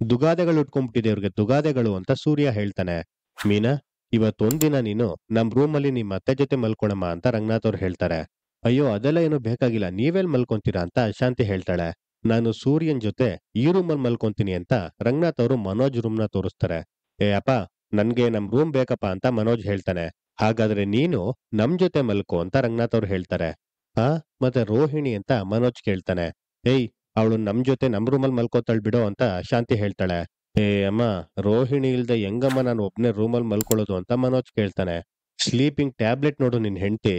ದುಗಾದೆಗಳು ಉಟ್ಕೊಂಡ್ಬಿಟ್ಟಿದೆ ಇವ್ರಿಗೆ ದುಗಾದೆಗಳು ಅಂತ ಸೂರ್ಯ ಹೇಳ್ತಾನೆ. ಮೀನಾ, ಇವತ್ತೊಂದಿನ ನೀನು ನಮ್ ರೂಮಲ್ಲಿ ನಿಮ್ ಅತ್ತೆ ಜೊತೆ ಮಲ್ಕೊಳಮ್ಮ ಅಂತ ರಂಗನಾಥ್ ಅವ್ರು ಹೇಳ್ತಾರೆ. ಅಯ್ಯೋ ಅದೆಲ್ಲ ಏನು ಬೇಕಾಗಿಲ್ಲ, ನೀವೆಲ್ ಮಲ್ಕೊಂತೀರಾ ಅಂತ ಶಾಂತಿ ಹೇಳ್ತಾಳೆ. ನಾನು ಸೂರ್ಯನ್ ಜೊತೆ ಈ ರೂಮಲ್ಲಿ ಮಲ್ಕೊಂತೀನಿ ಅಂತ ರಂಗನಾಥ್ ಅವರು ಮನೋಜ್ ರೂಮ್‌ನ ತೋರಿಸ್ತಾರೆ. ಏ ಅಪ್ಪ, ನನ್ಗೆ ನಮ್ ರೂಮ್ ಬೇಕಪ್ಪ ಅಂತ ಮನೋಜ್ ಹೇಳ್ತಾನೆ. ಹಾಗಾದ್ರೆ ನೀನು ನಮ್ ಜೊತೆ ಮಲ್ಕೋ ಅಂತ ರಂಗನಾಥ್ ಅವ್ರು ಹೇಳ್ತಾರೆ. ಆ ಮತ್ತೆ ರೋಹಿಣಿ ಅಂತ ಮನೋಜ್ ಕೇಳ್ತಾನೆ. ಏಯ್, ಅವಳು ನಮ್ ಜೊತೆ ನಮ್ ರೂಮಲ್ಲಿ ಮಲ್ಕೋತಾಳ್ ಬಿಡೋ ಅಂತ ಶಾಂತಿ ಹೇಳ್ತಾಳೆ. ಏ ಅಮ್ಮ, ರೋಹಿಣಿ ಇಲ್ದೆ ಹೆಂಗಮ್ಮ ನಾನು ಒಬ್ನೇ ರೂಮಲ್ಲಿ ಮಲ್ಕೊಳ್ಳೋದು ಅಂತ ಮನೋಜ್ ಕೇಳ್ತಾನೆ. ಸ್ಲೀಪಿಂಗ್ ಟ್ಯಾಬ್ಲೆಟ್ ನೋಡು ನಿನ್ ಹೆಂಡ್ತಿ.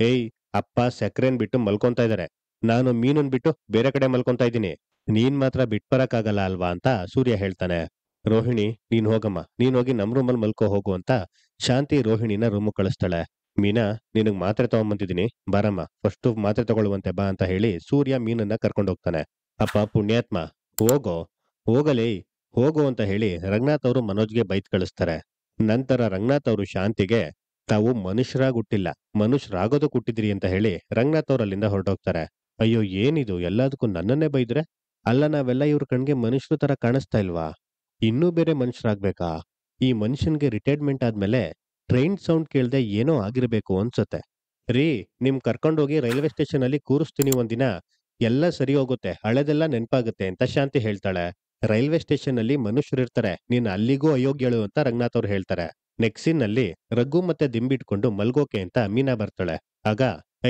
ಏಯ್, ಅಪ್ಪ ಸಕ್ರೆನ್ ಬಿಟ್ಟು ಮಲ್ಕೊಂತಾ ಇದಾರೆ, ನಾನು ಮೀನುನ್ ಬಿಟ್ಟು ಬೇರೆ ಕಡೆ ಮಲ್ಕೊಂತಾ ಇದ್ದೀನಿ, ನೀನ್ ಮಾತ್ರ ಬಿಟ್ಬರಕ್ಕಾಗಲ್ಲ ಅಲ್ವಾ ಅಂತ ಸೂರ್ಯ ಹೇಳ್ತಾನೆ. ರೋಹಿಣಿ, ನೀನ್ ಹೋಗಮ್ಮ, ನೀನ್ ಹೋಗಿ ನಮ್ ರೂಮಲ್ಲಿ ಮಲ್ಕೋ ಹೋಗು ಅಂತ ಶಾಂತಿ ರೋಹಿಣಿನ ರೂಮ್ ಕಳಿಸ್ತಾಳೆ. ಮೀನಾ, ನಿನಗ್ ಮಾತ್ರೆ ತಗೊಂಬಂದಿದ್ದೀನಿ, ಬಾರಮ್ಮ ಫಸ್ಟ್ ಮಾತ್ರೆ ತಗೊಳ್ಳುವಂತೆ ಬಾ ಅಂತ ಹೇಳಿ ಸೂರ್ಯ ಮೀನನ್ನ ಕರ್ಕೊಂಡು ಹೋಗ್ತಾನೆ. ಅಪ್ಪ ಪುಣ್ಯಾತ್ಮ, ಹೋಗೋ ಹೋಗಲೇ, ಹೋಗು ಅಂತ ಹೇಳಿ ರಂಗನಾಥ್ ಅವರು ಮನೋಜ್ಗೆ ಬೈತ್ ಕಳಿಸ್ತಾರೆ. ನಂತರ ರಂಗನಾಥ್ ಅವರು ಶಾಂತಿಗೆ ತಾವು ಮನುಷ್ಯರಾಗ್ ಹುಟ್ಟಿಲ್ಲ, ಮನುಷ್ಯರಾಗೋದಕ್ ಹುಟ್ಟಿದ್ರಿ ಅಂತ ಹೇಳಿ ರಂಗನಾಥ್ ಅವ್ರು ಅಲ್ಲಿಂದ ಹೊರಟೋಗ್ತಾರೆ. ಅಯ್ಯೋ ಏನಿದು ಎಲ್ಲದಕ್ಕೂ ನನ್ನನ್ನೇ ಬೈದ್ರೆ, ಅಲ್ಲ ನಾವೆಲ್ಲ ಇವ್ರ ಕಣ್ಗೆ ಮನುಷ್ಯರ ತರ ಕಾಣಿಸ್ತಾ ಇಲ್ವಾ, ಇನ್ನೂ ಬೇರೆ ಮನುಷ್ಯರಾಗ್ಬೇಕಾ? ಈ ಮನುಷ್ಯನ್ಗೆ ರಿಟೈರ್ಮೆಂಟ್ ಆದ್ಮೇಲೆ ಟ್ರೈನ್ ಸೌಂಡ್ ಕೇಳ್ದೆ ಏನೋ ಆಗಿರ್ಬೇಕು ಅನ್ಸುತ್ತೆ. ರೀ, ನಿಮ್ ಕರ್ಕೊಂಡೋಗಿ ರೈಲ್ವೆ ಸ್ಟೇಷನ್ ಅಲ್ಲಿ ಕೂರಿಸ್ತೀನಿ ಒಂದಿನ, ಎಲ್ಲ ಸರಿ ಹೋಗುತ್ತೆ, ಹಳೆದೆಲ್ಲ ನೆನ್ಪಾಗುತ್ತೆ ಅಂತ ಶಾಂತಿ ಹೇಳ್ತಾಳೆ. ರೈಲ್ವೆ ಸ್ಟೇಷನ್ ಅಲ್ಲಿ ಮನುಷ್ಯರಿರ್ತಾರೆ, ನೀನ್ ಅಲ್ಲಿಗೂ ಅಯೋಗ್ಯಳು ಅಂತ ರಂಗನಾಥ್ ಅವ್ರು ಹೇಳ್ತಾರೆ. ನೆಕ್ಸಿನ್ ನಲ್ಲಿ ರಘು ಮತ್ತೆ ದಿಂಬಿಟ್ಕೊಂಡು ಮಲ್ಗೋಕೆ ಅಂತ ಮೀನಾ ಬರ್ತಾಳೆ. ಆಗ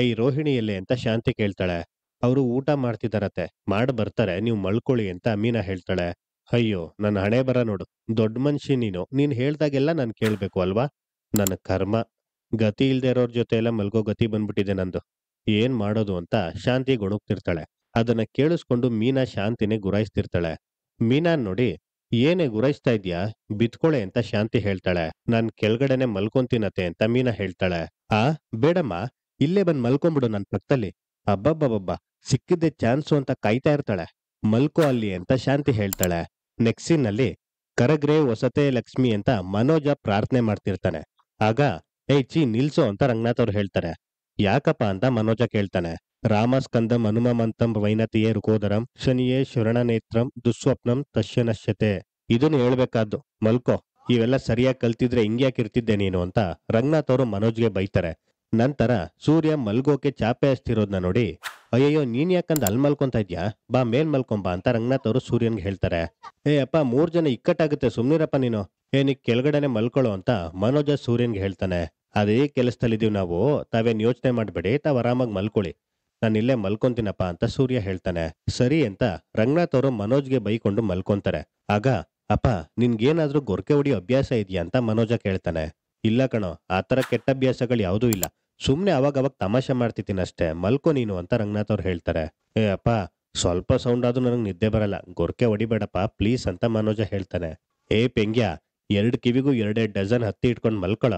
ಐ ರೋಹಿಣಿ ಎಲ್ಲೆ ಅಂತ ಶಾಂತಿ ಕೇಳ್ತಾಳೆ. ಅವರು ಊಟ ಮಾಡ್ತಿದಾರತ್ತೆ, ಮಾಡ್ ಬರ್ತಾರೆ, ನೀವು ಮಲ್ಕೊಳ್ಳಿ ಅಂತ ಮೀನಾ ಹೇಳ್ತಾಳೆ. ಅಯ್ಯೋ ನನ್ನ ಹಣೆ ಬರ ನೋಡು, ದೊಡ್ಡ ಮನುಷ್ಯ ನೀನು, ನೀನ್ ಹೇಳ್ದಾಗೆಲ್ಲ ನಾನ್ ಕೇಳ್ಬೇಕು ಅಲ್ವಾ? ನನ್ನ ಕರ್ಮ, ಗತಿ ಇಲ್ದೇ ಇರೋರ್ ಜೊತೆ ಎಲ್ಲ ಮಲ್ಗೋ ಗತಿ ಬಂದ್ಬಿಟ್ಟಿದೆ ನಂದು, ಏನ್ ಮಾಡೋದು ಅಂತ ಶಾಂತಿ ಗೊಣಗ್ತಿರ್ತಾಳೆ. ಅದನ್ನ ಕೇಳಿಸ್ಕೊಂಡು ಮೀನಾ ಶಾಂತಿನೇ ಗುರಾಯಿಸ್ತಿರ್ತಾಳೆ. ಮೀನಾನ್ ನೋಡಿ, ಏನೇ ಗುರಾಯಿಸ್ತಾ ಇದ್ಯಾ, ಬಿತ್ಕೊಳೆ ಅಂತ ಶಾಂತಿ ಹೇಳ್ತಾಳೆ. ನಾನ್ ಕೆಳಗಡೆನೆ ಮಲ್ಕೊಂತೀನತ್ತೆ ಅಂತ ಮೀನಾ ಹೇಳ್ತಾಳೆ. ಆ ಬೇಡಮ್ಮ, ಇಲ್ಲೇ ಬಂದ್ ಮಲ್ಕೊಂಬಿಡು ನನ್ ಪಕ್ಕದಲ್ಲಿ. ಅಬ್ಬಬ್ಬಬ್ಬಬ್ಬ, ಸಿಕ್ಕಿದ್ದೆ ಚಾನ್ಸು ಅಂತ ಕಾಯ್ತಾ ಇರ್ತಾಳೆ. ಮಲ್ಕೋ ಅಲ್ಲಿ ಅಂತ ಶಾಂತಿ ಹೇಳ್ತಾಳೆ. ನೆಕ್ಸಿನಲ್ಲಿ ಕರಗ್ರೆ ಹೊಸತೆ ಲಕ್ಷ್ಮಿ ಅಂತ ಮನೋಜ ಪ್ರಾರ್ಥನೆ ಮಾಡ್ತಿರ್ತಾನೆ. ಆಗ ಏಯ್ ಚೀ ನಿಲ್ಸು ಅಂತ ರಂಗನಾಥ್ ಅವ್ರು ಹೇಳ್ತಾರೆ. ಯಾಕಪ್ಪ ಅಂತ ಮನೋಜ ಕೇಳ್ತಾನೆ. ರಾಮಸ್ಕಂದಂ ಹನುಮಂತಂ ವೈನತಿಯೇ ರುಕೋದರಂ ಶನಿಯೇ ಶರಣನೇತ್ರಂ ದುಸ್ವಪ್ನಂ ತಸ್ಯ ನಶ್ಯತೆ. ಇದನ್ನು ಹೇಳ್ಬೇಕಾದ್ದು, ಮಲ್ಕೋ, ಇವೆಲ್ಲ ಸರಿಯಾಗಿ ಕಲ್ತಿದ್ರೆ ಹಿಂಗ್ಯಾಕ್ ಇರ್ತಿದ್ದೆ ನೀನು ಅಂತ ರಂಗನಾಥ್ ಅವರು ಮನೋಜ್ಗೆ ಬೈತಾರೆ. ನಂತರ ಸೂರ್ಯ ಮಲ್ಗೋಕೆ ಚಾಪೆ ಹಚ್ತಿರೋದ್ನ ನೋಡಿ, ಅಯ್ಯಯ್ಯೋ ನೀನ್ ಯಾಕಂದ್ ಅಲ್ಲಿ ಮಲ್ಕೊಂತ ಇದ್ಯಾ, ಬಾ ಮೇಲ್ ಮಲ್ಕೊಂಬಾ ಅಂತ ರಂಗನಾಥ್ ಅವರು ಸೂರ್ಯನ್ಗೆ ಹೇಳ್ತಾರೆ. ಏ ಅಪ್ಪ, 3 ಜನ ಇಕ್ಕಟ್ಟಾಗುತ್ತೆ, ಸುಮ್ನಿರಪ್ಪ ನೀನು, ಏನಿಕ್ ಕೆಳಗಡೆನೆ ಮಲ್ಕೊಳ್ಳೋ ಅಂತ ಮನೋಜ ಸೂರ್ಯನ್ಗೆ ಹೇಳ್ತಾನೆ. ಅದೇ ಕೆಲಸದಲ್ಲಿದ್ದೀವಿ ನಾವು, ತಾವೇನ್ ಯೋಚನೆ ಮಾಡ್ಬೇಡಿ, ತಾವ್ ಆರಾಮಾಗಿ ಮಲ್ಕೊಳ್ಳಿ, ನಾನು ಇಲ್ಲೇ ಮಲ್ಕೊಂತೀನಪ್ಪ ಅಂತ ಸೂರ್ಯ ಹೇಳ್ತಾನೆ. ಸರಿ ಅಂತ ರಂಗನಾಥ್ ಅವರು ಮನೋಜ್ಗೆ ಬೈಕೊಂಡು ಮಲ್ಕೊಂತಾರೆ. ಆಗ ಅಪ್ಪ, ನಿನ್ಗೇನಾದ್ರೂ ಗೊರ್ಕೆ ಹೊಡಿಯೋ ಅಭ್ಯಾಸ ಇದೆಯಾ ಅಂತ ಮನೋಜ ಕೇಳ್ತಾನೆ. ಇಲ್ಲ ಕಣೋ, ಆತರ ಕೆಟ್ಟ ಅಭ್ಯಾಸಗಳು ಯಾವುದೂ ಇಲ್ಲ, ಸುಮ್ನೆ ಅವಾಗ ಅವಾಗ ತಮಾಷೆ ಮಾಡ್ತಿದ್ದೀನಿ ಅಷ್ಟೇ, ಮಲ್ಕೋ ನೀನು ಅಂತ ರಂಗನಾಥ್ ಅವ್ರು ಹೇಳ್ತಾರೆ. ಏ ಅಪ್ಪ, ಸ್ವಲ್ಪ ಸೌಂಡ್ ಆದ್ರೂ ನನಗೆ ನಿದ್ದೆ ಬರಲ್ಲ, ಗೊರ್ಕೆ ಹೊಡಿಬೇಡಪ್ಪ ಪ್ಲೀಸ್ ಅಂತ ಮನೋಜ ಹೇಳ್ತಾನೆ. ಏ ಪೆಂಗ್ಯ, 2 ಕಿವಿಗೂ 2 ಡಜನ್ ಹತ್ತಿ ಇಟ್ಕೊಂಡು ಮಲ್ಕೊಳ,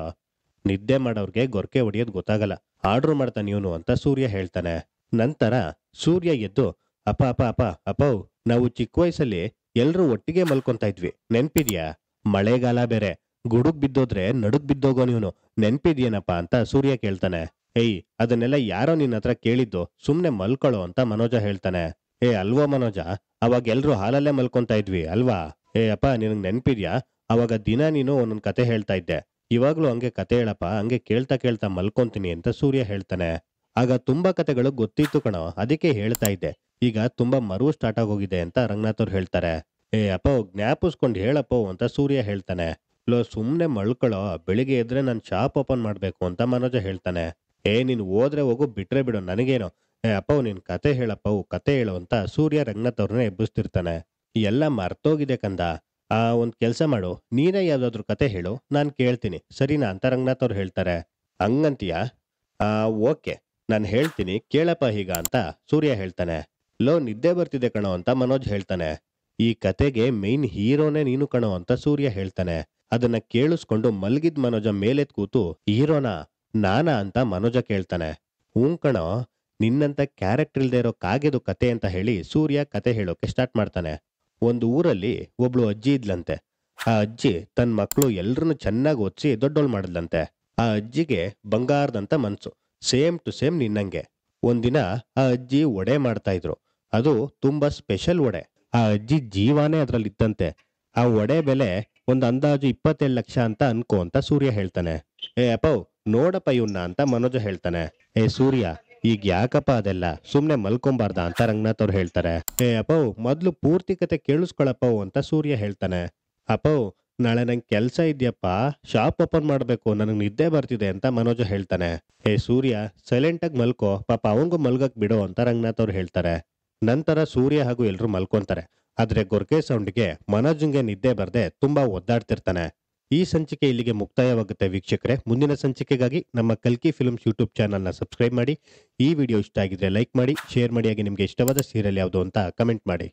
ನಿದ್ದೆ ಮಾಡೋರ್ಗೆ ಗೊರ್ಕೆ ಹೊಡಿಯೋದ್ ಗೊತ್ತಾಗಲ್ಲ, ಆರ್ಡರ್ ಮಾಡ್ತಾನೆ ಇವನು ಅಂತ ಸೂರ್ಯ ಹೇಳ್ತಾನೆ. ನಂತರ ಸೂರ್ಯ ಎದ್ದು, ಅಪ್ಪ ಅಪ್ಪ ಅಪ್ಪ ಅಪ್ಪವ್, ನಾವು ಚಿಕ್ಕ ವಯಸ್ಸಲ್ಲಿ ಎಲ್ರೂ ಒಟ್ಟಿಗೆ ಮಲ್ಕೊಂತಾ ಇದ್ವಿ, ನೆನ್ಪಿದ್ಯಾ? ಮಳೆಗಾಲ ಬೇರೆ, ಗುಡುಗ್ ಬಿದ್ದೋದ್ರೆ ನಡುಗ್ ಬಿದ್ದೋಗೋ ನೀನು, ನೆನ್ಪಿದ್ಯೇನಪ್ಪ ಅಂತ ಸೂರ್ಯ ಕೇಳ್ತಾನೆ. ಏಯ್, ಅದನ್ನೆಲ್ಲ ಯಾರೋ ನಿನ್ನ ಹತ್ರ ಕೇಳಿದ್ದು, ಸುಮ್ನೆ ಮಲ್ಕೊಳ್ಳೋ ಅಂತ ಮನೋಜ ಹೇಳ್ತಾನೆ. ಏ ಅಲ್ವೋ ಮನೋಜ, ಅವಾಗ ಎಲ್ರೂ ಹಾಲಲ್ಲೇ ಮಲ್ಕೊಂತಾ ಇದ್ವಿ ಅಲ್ವಾ? ಏ ಅಪ್ಪ, ನಿನಗ್ ನೆನ್ಪಿದ್ಯಾ? ಅವಾಗ ದಿನ ನೀನು ಒಂದೊಂದ್ ಕತೆ ಹೇಳ್ತಾ ಇದ್ದೆ, ಇವಾಗ್ಲೂ ಹಂಗೆ ಕತೆ ಹೇಳಪ್ಪ, ಹಂಗೆ ಕೇಳ್ತಾ ಕೇಳ್ತಾ ಮಲ್ಕೊಂತೀನಿ ಅಂತ ಸೂರ್ಯ ಹೇಳ್ತಾನೆ. ಆಗ ತುಂಬಾ ಕತೆಗಳು ಗೊತ್ತಿತ್ತು ಕಣೋ, ಅದಕ್ಕೆ ಹೇಳ್ತಾ ಇದ್ದೆ, ಈಗ ತುಂಬಾ ಮರು ಸ್ಟಾರ್ಟ್ ಆಗೋಗಿದೆ ಅಂತ ರಂಗನಾಥ್ ಅವ್ರು ಹೇಳ್ತಾರೆ. ಏ ಅಪ್ಪ, ಜ್ಞಾಪಿಸ್ಕೊಂಡು ಹೇಳಪ್ಪೋ ಅಂತ ಸೂರ್ಯ ಹೇಳ್ತಾನೆ. ಲೋ ಸುಮ್ನೆ ಮಲ್ಕೊಳ್ಳೋ, ಬೆಳಿಗ್ಗೆ ಎದ್ರೆ ನಾನು ಶಾಪ್ ಓಪನ್ ಮಾಡ್ಬೇಕು ಅಂತ ಮನೋಜ ಹೇಳ್ತಾನೆ. ಏ ನೀನ್ ಹೋದ್ರೆ ಹೋಗು, ಬಿಟ್ರೆ ಬಿಡು ನನಗೇನು, ಏ ಅಪ್ಪವ್ ನೀನ್ ಕತೆ ಹೇಳಪ್ಪವು, ಕತೆ ಹೇಳು ಅಂತ ಸೂರ್ಯ ರಂಗನಾಥ್ ಅವ್ರನ್ನ ಎಬ್ಬಿಸ್ತಿರ್ತಾನೆ. ಎಲ್ಲ ಮರ್ತೋಗಿದೆ ಕಂದ, ಒಂದ್ ಕೆಲ್ಸ ಮಾಡು, ನೀನೇ ಯಾವ್ದಾದ್ರು ಕತೆ ಹೇಳು, ನಾನ್ ಕೇಳ್ತೀನಿ, ಸರಿನಾ ಅಂತ ರಂಗನಾಥ್ ಅವ್ರು ಹೇಳ್ತಾರೆ. ಹಂಗಂತೀಯ? ಓಕೆ, ನಾನು ಹೇಳ್ತೀನಿ ಕೇಳಪ್ಪ ಈಗ ಅಂತ ಸೂರ್ಯ ಹೇಳ್ತಾನೆ. ಲೋ ನಿದ್ದೆ ಬರ್ತಿದೆ ಕಣೋ ಅಂತ ಮನೋಜ್ ಹೇಳ್ತಾನೆ. ಈ ಕತೆಗೆ ಮೇನ್ ಹೀರೋನೇ ನೀನು ಕಣೋ ಅಂತ ಸೂರ್ಯ ಹೇಳ್ತಾನೆ. ಅದನ್ನ ಕೇಳಿಸ್ಕೊಂಡು ಮಲಗಿದ್ ಮನೋಜ ಮೇಲೆತ್ ಕೂತು, ಹೀರೋನಾ ನಾನಾ ಅಂತ ಮನೋಜ ಕೇಳ್ತಾನೆ. ಕಣೋ, ನಿನ್ನಂತ ಕ್ಯಾರೆಕ್ಟರ್ ಇಲ್ದೇ ಇರೋ ಕಾಗೆದು ಕತೆ ಅಂತ ಹೇಳಿ ಸೂರ್ಯ ಕತೆ ಹೇಳೋಕೆ ಸ್ಟಾರ್ಟ್ ಮಾಡ್ತಾನೆ. ಒಂದು ಊರಲ್ಲಿ ಒಬ್ಳು ಅಜ್ಜಿ ಇದ್ಲಂತೆ. ಆ ಅಜ್ಜಿ ತನ್ನ ಮಕ್ಕಳು ಎಲ್ರನ್ನು ಚೆನ್ನಾಗಿ ಓದಿಸಿ ದೊಡ್ಡೋಳ್ ಮಾಡಿದ್ಲಂತೆ. ಆ ಅಜ್ಜಿಗೆ ಬಂಗಾರದಂತ ಮನ್ಸು, ಸೇಮ್ ಟು ಸೇಮ್ ನಿನ್ನಂಗೆ. ಒಂದಿನ ಆ ಅಜ್ಜಿ ವಡೆ ಮಾಡ್ತಾ ಇದ್ರು. ಅದು ತುಂಬಾ ಸ್ಪೆಷಲ್ ವಡೆ. ಆ ಅಜ್ಜಿ ಜೀವಾನೇ ಅದ್ರಲ್ಲಿ ಇತ್ತಂತೆ. ಆ ವಡೆ ಬೆಲೆ ಒಂದು ಅಂದಾಜು 27 ಲಕ್ಷ ಅಂತ ಅನ್ಕೋ ಅಂತ ಸೂರ್ಯ ಹೇಳ್ತಾನೆ. ಏ ಅಪ್ಪವ್ ನೋಡಪ್ಪ ಇವನ್ನ ಅಂತ ಮನೋಜ ಹೇಳ್ತಾನೆ. ಏ ಸೂರ್ಯ, ಈಗ ಯಾಕಪ್ಪ ಅದೆಲ್ಲ, ಸುಮ್ನೆ ಮಲ್ಕೊಂಬಾರ್ದ ಅಂತ ರಂಗನಾಥ್ ಅವ್ರು ಹೇಳ್ತಾರೆ. ಏ ಅಪ್ಪವ್ ಮೊದ್ಲು ಪೂರ್ತಿ ಕತೆ ಕೇಳಿಸ್ಕೊಳಪ್ಪವ್ ಅಂತ ಸೂರ್ಯ ಹೇಳ್ತಾನೆ. ಅಪ್ಪವ್ ನಾಳೆ ನಂಗೆ ಕೆಲ್ಸ ಇದ್ಯಪ್ಪ, ಶಾಪ್ ಓಪನ್ ಮಾಡ್ಬೇಕು, ನನಗ್ ನಿದ್ದೆ ಬರ್ತಿದೆ ಅಂತ ಮನೋಜ ಹೇಳ್ತಾನೆ. ಏ ಸೂರ್ಯ, ಸೈಲೆಂಟ್ ಆಗಿ ಮಲ್ಕೋ, ಪಾಪ ಅವಂಗೂ ಮಲ್ಗಕ್ ಬಿಡೋ ಅಂತ ರಂಗನಾಥ್ ಅವ್ರು ಹೇಳ್ತಾರೆ. ನಂತರ ಸೂರ್ಯ ಹಾಗೂ ಎಲ್ರು ಮಲ್ಕೊಂತಾರೆ. ಆದ್ರೆ ಗೊರ್ಕೆ ಸೌಂಡ್ಗೆ ಮನೋಜಂಗೆ ನಿದ್ದೆ ಬರ್ದೆ ತುಂಬಾ ಒದ್ದಾಡ್ತಿರ್ತಾನೆ. ಈ ಸಂಚಿಕೆ ಇಲ್ಲಿಗೆ ಮುಕ್ತಾಯವಾಗುತ್ತೆ ವೀಕ್ಷಕರೇ. ಮುಂದಿನ ಸಂಚಿಕೆಗಾಗಿ ನಮ್ಮ ಕಲ್ಕಿ ಫಿಲ್ಮ್ಸ್ ಯೂಟ್ಯೂಬ್ ಚಾನಲ್ನ ಸಬ್ಸ್ಕ್ರೈಬ್ ಮಾಡಿ. ಈ ವಿಡಿಯೋ ಇಷ್ಟ ಆಗಿದ್ರೆ ಲೈಕ್ ಮಾಡಿ, ಶೇರ್ ಮಾಡಿ, ಹಾಗೆ ನಿಮ್ಗೆ ಇಷ್ಟವಾದ ಸೀರಿಯಲ್ ಯಾವುದು ಅಂತ ಕಮೆಂಟ್ ಮಾಡಿ.